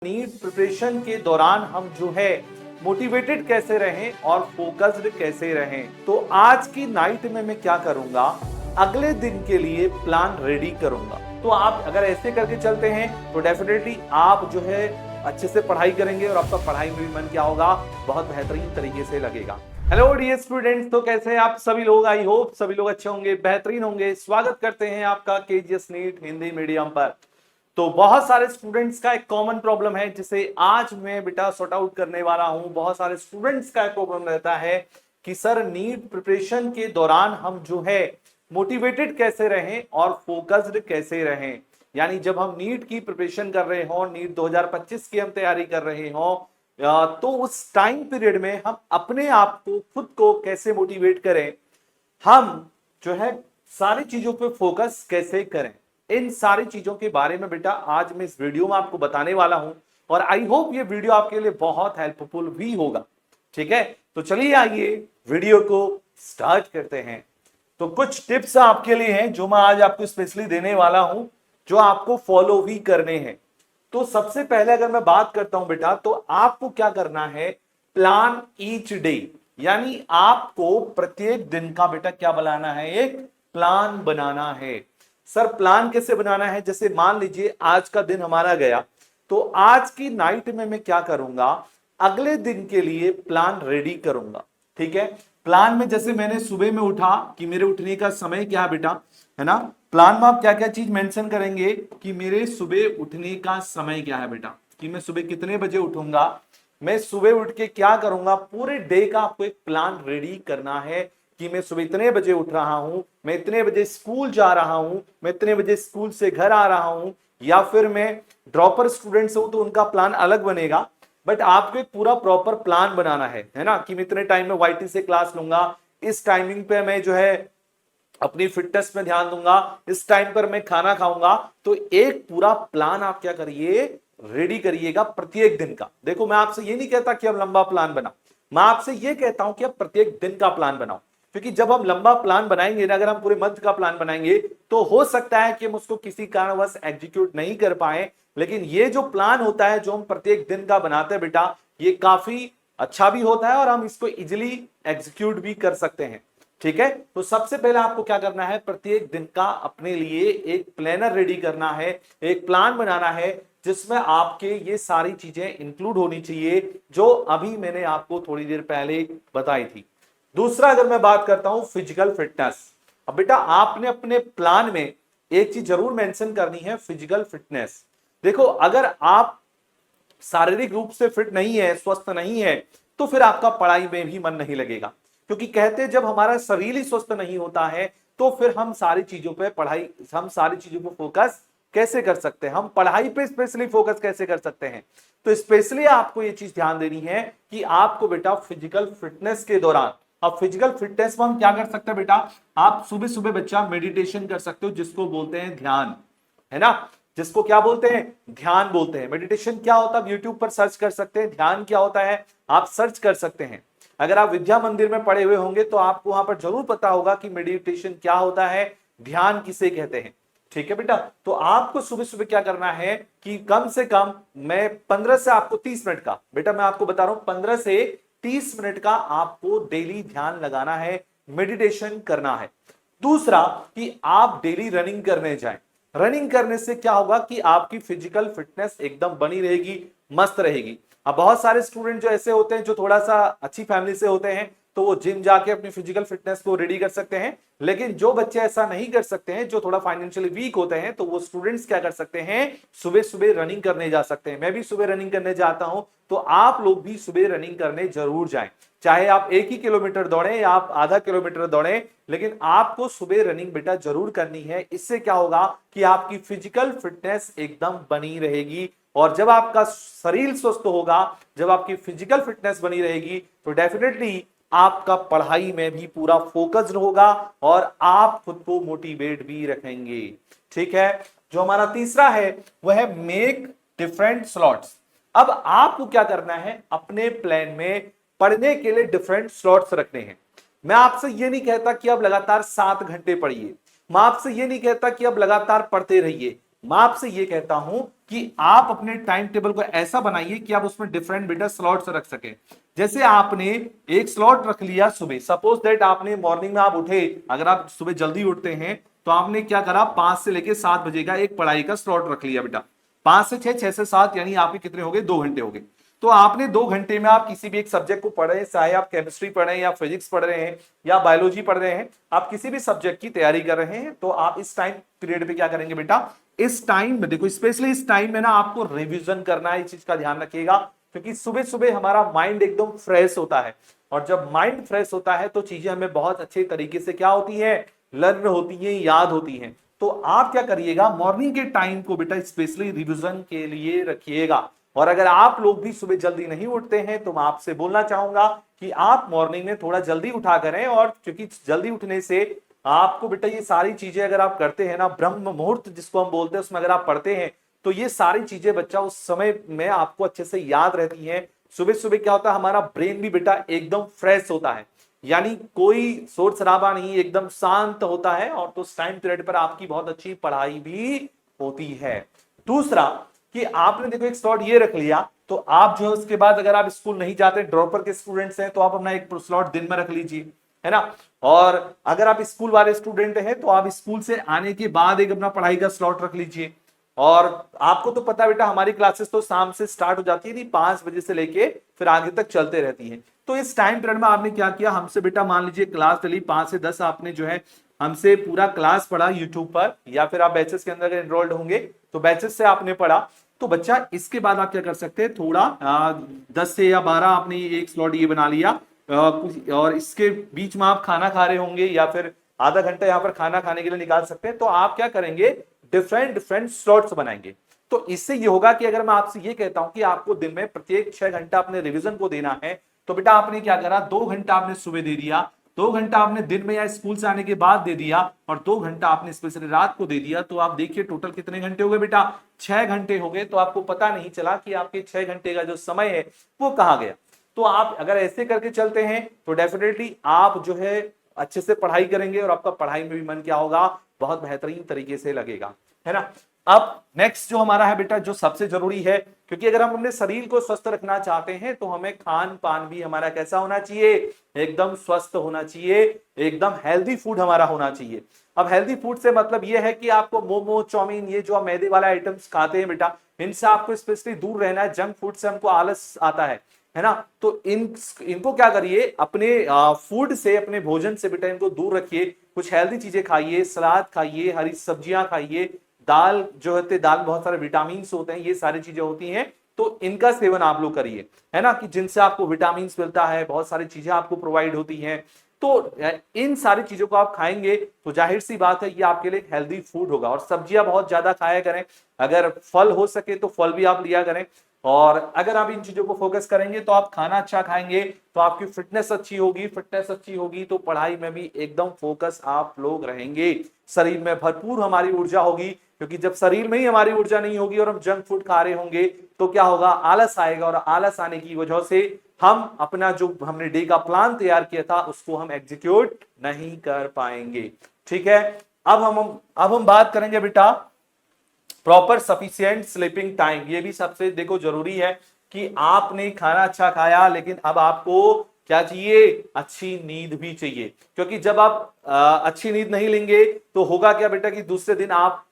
NEET preparation के दौरान हम जो है मोटिवेटेड कैसे रहें और फोकस्ड कैसे रहें। तो आज की नाइट में मैं क्या करूंगा, अगले दिन के लिए प्लान रेडी करूंगा। तो आप अगर ऐसे करके चलते हैं तो डेफिनेटली आप जो है अच्छे से पढ़ाई करेंगे और आपका पढ़ाई में भी मन क्या होगा, बहुत बेहतरीन तरीके से लगेगा। हेलो डियर स्टूडेंट्स, तो कैसे हैं आप सभी लोग। आई होप सभी लोग अच्छे होंगे, बेहतरीन होंगे। स्वागत करते हैं आपका केजीएस नीट हिंदी मीडियम पर। तो बहुत सारे स्टूडेंट्स का एक कॉमन प्रॉब्लम है जिसे आज मैं बेटा सॉर्ट आउट करने वाला हूं। बहुत सारे स्टूडेंट्स का एक प्रॉब्लम रहता है कि सर नीट प्रिपरेशन के दौरान हम जो है मोटिवेटेड कैसे रहें और फोकस्ड कैसे रहें। यानी जब हम नीट की प्रिपरेशन कर रहे हो, नीट 2025 की हम तैयारी कर रहे हो, तो उस टाइम पीरियड में हम अपने आप को खुद को कैसे मोटिवेट करें, हम जो है सारी चीजों पे फोकस कैसे करें। इन सारी चीजों के बारे में बेटा आज मैं इस वीडियो में आपको बताने वाला हूं और आई होप ये वीडियो आपके लिए बहुत हेल्पफुल भी होगा। ठीक है, तो चलिए आइए वीडियो को स्टार्ट करते हैं। तो कुछ टिप्स आपके लिए हैं जो मैं आज आपको स्पेशली देने वाला हूं, जो आपको फॉलो भी करने हैं। तो सबसे पहले अगर मैं बात करता हूं बेटा, तो आपको क्या करना है, प्लान ईच डे। यानी आपको प्रत्येक दिन का बेटा क्या बनाना है, एक प्लान बनाना है। सर प्लान कैसे बनाना है, जैसे मान लीजिए आज का दिन हमारा गया, तो आज की नाइट में मैं क्या करूंगा, अगले दिन के लिए प्लान रेडी करूंगा। ठीक है, प्लान में जैसे मैंने सुबह में उठा कि मेरे उठने का समय क्या है बेटा, है ना। प्लान में आप क्या क्या चीज मेंशन करेंगे कि मेरे सुबह उठने का समय क्या है बेटा, कि मैं सुबह कितने बजे उठूंगा, मैं सुबह उठ के क्या करूंगा। पूरे डे का आपको एक प्लान रेडी करना है कि मैं सुबह इतने बजे उठ रहा हूं, मैं इतने बजे स्कूल जा रहा हूं, मैं इतने बजे स्कूल से घर आ रहा हूं, या फिर मैं ड्रॉपर स्टूडेंट्स हूं तो उनका प्लान अलग बनेगा। बट आपको एक पूरा प्रॉपर प्लान बनाना है ना, कि मैं इतने टाइम में वाईटी से क्लास लूंगा, इस टाइमिंग पे मैं जो है अपनी फिटनेस में ध्यान दूंगा, इस टाइम पर मैं खाना खाऊंगा। तो एक पूरा प्लान आप क्या करिए, रेडी करिएगा प्रत्येक दिन का। देखो मैं आपसे ये नहीं कहता कि अब लंबा प्लान बनाओ, मैं आपसे ये कहता हूं कि अब प्रत्येक दिन का प्लान बनाओ। क्योंकि जब हम लंबा प्लान बनाएंगे ना, अगर हम पूरे मंथ का प्लान बनाएंगे तो हो सकता है कि हम उसको किसी कारणवश एग्जीक्यूट नहीं कर पाए। लेकिन ये जो प्लान होता है जो हम प्रत्येक दिन का बनाते हैं बेटा, ये काफी अच्छा भी होता है और हम इसको इजिली एग्जीक्यूट भी कर सकते हैं। ठीक है, तो सबसे पहले आपको क्या करना है, प्रत्येक दिन का अपने लिए एक प्लानर रेडी करना है, एक प्लान बनाना है जिसमें आपके ये सारी चीजें इंक्लूड होनी चाहिए जो अभी मैंने आपको थोड़ी देर पहले बताई थी। दूसरा अगर मैं बात करता हूं फिजिकल फिटनेस। अब बेटा आपने अपने प्लान में एक चीज जरूर मेंशन करनी है, फिजिकल फिटनेस। देखो अगर आप शारीरिक रूप से फिट नहीं है, स्वस्थ नहीं है, तो फिर आपका पढ़ाई में भी मन नहीं लगेगा। क्योंकि कहते हैं जब हमारा शरीर ही स्वस्थ नहीं होता है तो फिर हम सारी चीजों पे पढ़ाई, हम सारी चीजों पे फोकस कैसे कर सकते हैं, हम पढ़ाई पे स्पेशली फोकस कैसे कर सकते हैं। तो स्पेशली आपको ये चीज ध्यान देनी है कि आपको बेटा फिजिकल फिटनेस के दौरान, अब फिजिकल फिटनेस में हम क्या कर सकते हैं बेटा, आप सुबह सुबह बच्चा मेडिटेशन कर सकते हो, जिसको बोलते हैं ध्यान, है ना। जिसको क्या बोलते हैं, ध्यान बोलते हैं। मेडिटेशन क्या होता है, यूट्यूब पर सर्च कर सकते हैं, ध्यान क्या होता है आप सर्च कर सकते हैं। अगर आप विद्या मंदिर में पढ़े हुए होंगे तो आपको वहां पर जरूर पता होगा कि मेडिटेशन क्या होता है, ध्यान किसे कहते हैं। ठीक है बेटा, तो आपको सुबह सुबह क्या करना है कि कम से कम मैं 15 से आपको 30 मिनट का, बेटा मैं आपको बता रहा हूं 15 से 30 मिनट का आपको डेली ध्यान लगाना है, मेडिटेशन करना है। दूसरा कि आप डेली रनिंग करने जाएं। रनिंग करने से क्या होगा कि आपकी फिजिकल फिटनेस एकदम बनी रहेगी, मस्त रहेगी। अब बहुत सारे स्टूडेंट जो ऐसे होते हैं जो थोड़ा सा अच्छी फैमिली से होते हैं तो वो जिम जाके अपनी फिजिकल फिटनेस को रेडी कर सकते हैं। लेकिन जो बच्चे ऐसा नहीं कर सकते हैं, जो थोड़ा फाइनेंशियली वीक होते हैं, तो वो स्टूडेंट्स क्या कर सकते हैं, सुबह सुबह रनिंग करने जा सकते हैं। मैं भी सुबह रनिंग करने जाता हूं, तो आप लोग भी सुबह रनिंग करने जरूर जाएं। चाहे आप 1 ही किलोमीटर दौड़ें या आप आधा किलोमीटर दौड़ें, लेकिन आपको सुबह रनिंग बेटा जरूर करनी है। इससे क्या होगा कि आपकी फिजिकल फिटनेस एकदम बनी रहेगी, और जब आपका शरीर स्वस्थ होगा, जब आपकी फिजिकल फिटनेस बनी रहेगी, तो डेफिनेटली आपका पढ़ाई में भी पूरा फोकस्ड होगा और आप खुद को मोटिवेट भी रखेंगे। ठीक है, जो हमारा तीसरा है वह है मेक डिफरेंट स्लॉट्स। अब आपको क्या करना है, अपने प्लान में पढ़ने के लिए डिफरेंट स्लॉट्स रखने हैं। मैं आपसे ये नहीं कहता कि अब लगातार 7 घंटे पढ़िए, मैं आपसे ये नहीं कहता कि अब लगातार पढ़ते रहिए, मैं आपसे ये कहता हूं कि आप अपने टाइम टेबल को ऐसा बनाइए कि आप उसमें डिफरेंट बेटा स्लॉट्स रख सके। जैसे आपने एक स्लॉट रख लिया सुबह, सपोज दैट आपने मॉर्निंग में आप उठे, अगर आप सुबह जल्दी उठते हैं तो आपने क्या करा, 5 से लेके 7 बजे का एक पढ़ाई का स्लॉट रख लिया बेटा। 5 से 6, 6 से 7, यानी आपके कितने हो गए, 2 घंटे हो गए। तो आपने 2 घंटे में आप किसी भी एक सब्जेक्ट को पढ़ रहे हैं, चाहे आप केमिस्ट्री पढ़ रहे हैं या फिजिक्स पढ़ रहे हैं या बायोलॉजी पढ़ रहे हैं, आप किसी भी सब्जेक्ट की तैयारी कर रहे हैं, तो आप इस टाइम पीरियड पे क्या करेंगे बेटा, इस टाइम में देखो, स्पेशली इस टाइम में ना आपको रिवीजन करना है, इस चीज का ध्यान रखिएगा। क्योंकि सुबह सुबह हमारा माइंड एकदम फ्रेश होता है, और जब माइंड फ्रेश होता है तो चीजें हमें बहुत अच्छे तरीके से क्या होती है, लर्न होती है, याद होती हैं। तो आप क्या करिएगा, मॉर्निंग के टाइम को बेटा स्पेशली रिवीजन के लिए रखिएगा। और अगर आप लोग भी सुबह जल्दी नहीं उठते हैं तो मैं आपसे बोलना चाहूंगा कि आप मॉर्निंग में थोड़ा जल्दी उठा करें। और क्योंकि जल्दी उठने से आपको बेटा ये सारी चीजें अगर आप करते हैं ना, ब्रह्म मुहूर्त जिसको हम बोलते हैं, उसमें अगर आप पढ़ते हैं तो ये सारी चीजें बच्चा उस समय में आपको अच्छे से याद रहती हैं। सुबह सुबह क्या होता है, हमारा ब्रेन भी बेटा एकदम फ्रेश होता है, यानी कोई शोर शराबा नहीं, एकदम शांत होता है, और तो उस टाइम पीरियड पर आपकी बहुत अच्छी पढ़ाई भी होती है। दूसरा कि आपने देखो एक स्लॉट ये रख लिया, तो आप जो है उसके बाद अगर आप स्कूल नहीं जाते, ड्रॉपर के स्टूडेंट्स हैं, तो आप अपना एक स्लॉट दिन में रख लीजिए, है ना। और अगर आप स्कूल वाले स्टूडेंट हैं तो आप स्कूल से आने के बाद एक अपना पढ़ाई का स्लॉट रख लीजिए। और आपको तो पता बेटा हमारी क्लासेस तो शाम से स्टार्ट हो जाती है, 5 बजे से लेके फिर आगे तक चलते रहती हैं। तो इस टाइम पीरियड में आपने क्या किया, हमसे बेटा मान लीजिए क्लास चली 5 से 10, आपने जो है हमसे पूरा क्लास पढ़ा यूट्यूब पर, या फिर आप बैचेस के अंदर एनरोल्ड होंगे तो बैचेस से आपने पढ़ा। तो बच्चा इसके बाद आप क्या कर सकते हैं, थोड़ा 10 से या 12 आपने एक स्लॉट ये बना लिया, और इसके बीच में आप खाना खा रहे होंगे या फिर आधा घंटा यहाँ पर खाना खाने के लिए निकाल सकते हैं। तो आप क्या करेंगे, डिफरेंट डिफरेंट स्लॉट्स बनाएंगे। तो इससे ये होगा कि अगर मैं आपसे ये कहता हूं कि आपको दिन में प्रत्येक 6 घंटा अपने रिवीजन को देना है, तो बेटा आपने क्या करा, 2 घंटा आपने सुबह दे दिया, 2 घंटा आपने दिन में या स्कूल से आने के बाद दे दिया, और 2 घंटा आपने स्पेशली रात को दे दिया। तो आप देखिए टोटल कितने घंटे हो गए बेटा, 6 घंटे हो गए। तो आपको पता नहीं चला कि आपके 6 घंटे का जो समय है वो कहाँ गया। तो आप अगर ऐसे करके चलते हैं तो डेफिनेटली आप जो है अच्छे से पढ़ाई करेंगे, और आपका पढ़ाई में भी मन क्या होगा, बहुत बेहतरीन तरीके से लगेगा, है ना। अब नेक्स्ट जो हमारा है बेटा, जो सबसे जरूरी है, क्योंकि अगर हम अपने शरीर को स्वस्थ रखना चाहते हैं तो हमें खान पान भी हमारा कैसा होना चाहिए, एकदम स्वस्थ होना चाहिए, एकदम हेल्दी फूड हमारा होना चाहिए। अब हेल्दी फूड से मतलब यह है कि आपको मोमो, चाउमीन, ये जो मैदे वाला आइटम्स खाते हैं बेटा, इनसे आपको स्पेशली दूर रहना है। जंक फूड से हमको आलस आता है ना। तो इनको क्या करिए, अपने फूड से, अपने भोजन से बेटा इनको दूर रखिए। कुछ हेल्दी चीजें खाइए, सलाद खाइए, हरी सब्जियां खाइए, दाल जो होते, दाल में बहुत सारे विटामिन होते हैं, ये सारी चीजें होती हैं, तो इनका सेवन आप लोग करिए, है ना, कि जिनसे आपको विटामिन मिलता है, बहुत सारी चीजें आपको प्रोवाइड होती हैं। तो इन सारी चीजों को आप खाएंगे तो जाहिर सी बात है ये आपके लिए हेल्दी फूड होगा। और सब्जियां बहुत ज्यादा खाया करें, अगर फल हो सके तो फल भी आप लिया करें। और अगर आप इन चीजों को फोकस करेंगे तो आप खाना अच्छा खाएंगे तो आपकी फिटनेस अच्छी होगी, फिटनेस अच्छी होगी तो पढ़ाई में भी एकदम फोकस आप लोग रहेंगे। शरीर में भरपूर हमारी ऊर्जा होगी, क्योंकि जब शरीर में ही हमारी ऊर्जा नहीं होगी और हम जंक फूड खा रहे होंगे तो क्या होगा, आलस आएगा, और आलस आने की वजह से हम अपना जो हमने डे का प्लान तैयार किया था उसको हम एग्जीक्यूट नहीं कर पाएंगे। ठीक है, अब हम बात करेंगे बेटा प्रॉपर सफिशिएंट स्लीपिंग टाइम। ये भी सबसे देखो जरूरी है कि आपने खाना अच्छा खाया, लेकिन अब आपको क्या चाहिए, अच्छी नींद भी चाहिए। क्योंकि जब आप अच्छी नींद नहीं लेंगे तो होगा क्या बेटा कि दूसरे दिन आप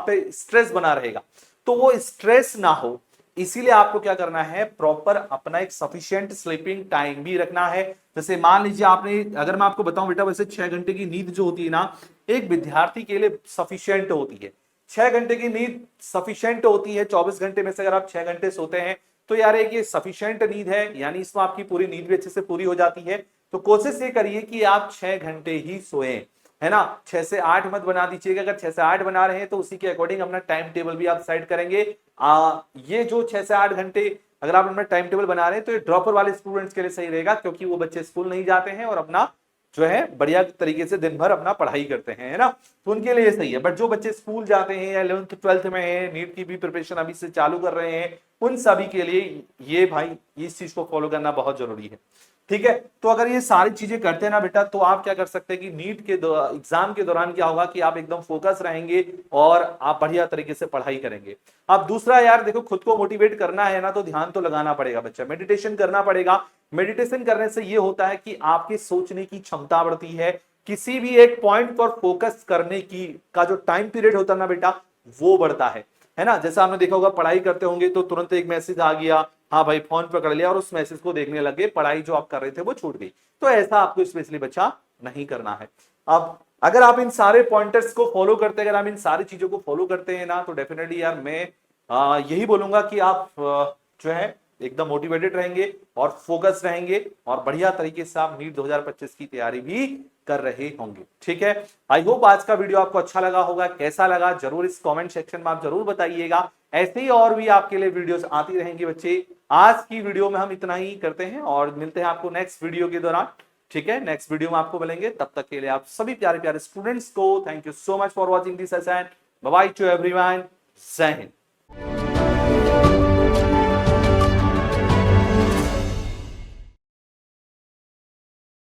पे स्ट्रेस बना रहेगा। तो वो स्ट्रेस ना हो, इसीलिए आपको क्या करना है, प्रॉपर अपना एक सफिशिएंट स्लीपिंग टाइम भी रखना है। जैसे मान लीजिए आपने, अगर मैं आपको बताऊं बेटा, वैसे 6 घंटे की नींद जो होती है ना, एक विद्यार्थी के लिए सफिशिएंट होती है। 6 घंटे की नींद सफिशिएंट होती है। 24 घंटे में से अगर आप 6 घंटे सोते हैं तो यार एक ये सफिशिएंट नींद है, यानी इसमें आपकी पूरी नींद भी अच्छे से पूरी हो जाती है। तो कोशिश ये करिए कि आप 6 घंटे ही सोएं, है ना। 6 से 8 मत बना दीजिएगा। अगर 6 से 8 बना रहे हैं तो उसी के अकॉर्डिंग अपना टाइम टेबल भी आप सेट करेंगे। ये जो 6 से 8 घंटे अगर आप अपना टाइम टेबल बना रहे हैं तो ये ड्रॉपर वाले स्टूडेंट्स के लिए सही रहेगा, क्योंकि वो बच्चे स्कूल नहीं जाते हैं और अपना जो है बढ़िया तरीके से दिन भर अपना पढ़ाई करते हैं, है ना। तो उनके लिए सही है। बट जो बच्चे स्कूल जाते हैं या 11th 12th में हैं, नीट की भी प्रिपरेशन अभी से चालू कर रहे हैं, उन सभी के लिए ये भाई इस चीज को फॉलो करना बहुत जरूरी है। ठीक है। तो अगर ये सारी चीजें करते हैं ना बेटा, तो आप क्या कर सकते हैं कि नीट के एग्जाम के दौरान क्या होगा कि आप एकदम फोकस रहेंगे और आप बढ़िया तरीके से पढ़ाई करेंगे। अब दूसरा यार देखो, खुद को मोटिवेट करना है ना, तो ध्यान तो लगाना पड़ेगा बच्चा, मेडिटेशन करना पड़ेगा। मेडिटेशन करने से ये होता है कि आपकी सोचने की क्षमता बढ़ती है, किसी भी एक पॉइंट पर फोकस करने की का जो टाइम पीरियड होता है ना बेटा, वो बढ़ता है ना। जैसा आपने देखा होगा, पढ़ाई करते होंगे तो तुरंत एक मैसेज आ गया, हाँ भाई फोन पकड़ लिया और उस मैसेज को देखने लगे, पढ़ाई जो आप कर रहे थे वो छूट गई। तो ऐसा आपको स्पेशली बच्चा नहीं करना है। अब अगर आप इन सारे पॉइंटर्स को फॉलो करते हैं, अगर आप इन सारी चीजों को फॉलो करते हैं ना, तो डेफिनेटली यार मैं यही बोलूंगा कि आप जो है एकदम मोटिवेटेड रहेंगे और फोकस रहेंगे और बढ़िया तरीके से आप नीट 2025 की तैयारी भी कर रहे होंगे। ठीक है, आई होप आज का वीडियो आपको अच्छा लगा होगा। कैसा लगा जरूर इस कमेंट सेक्शन में आप जरूर बताइएगा। ऐसे ही और भी आपके लिए वीडियोस आती रहेंगी बच्चे। आज की वीडियो में हम इतना ही करते हैं और मिलते हैं आपको नेक्स्ट वीडियो के दौरान। ठीक है, नेक्स्ट वीडियो में आपको मिलेंगे। तब तक के लिए आप सभी प्यारे प्यारे स्टूडेंट्स को thank you so much for watching this session. Bye bye to everyone. Jai Hind.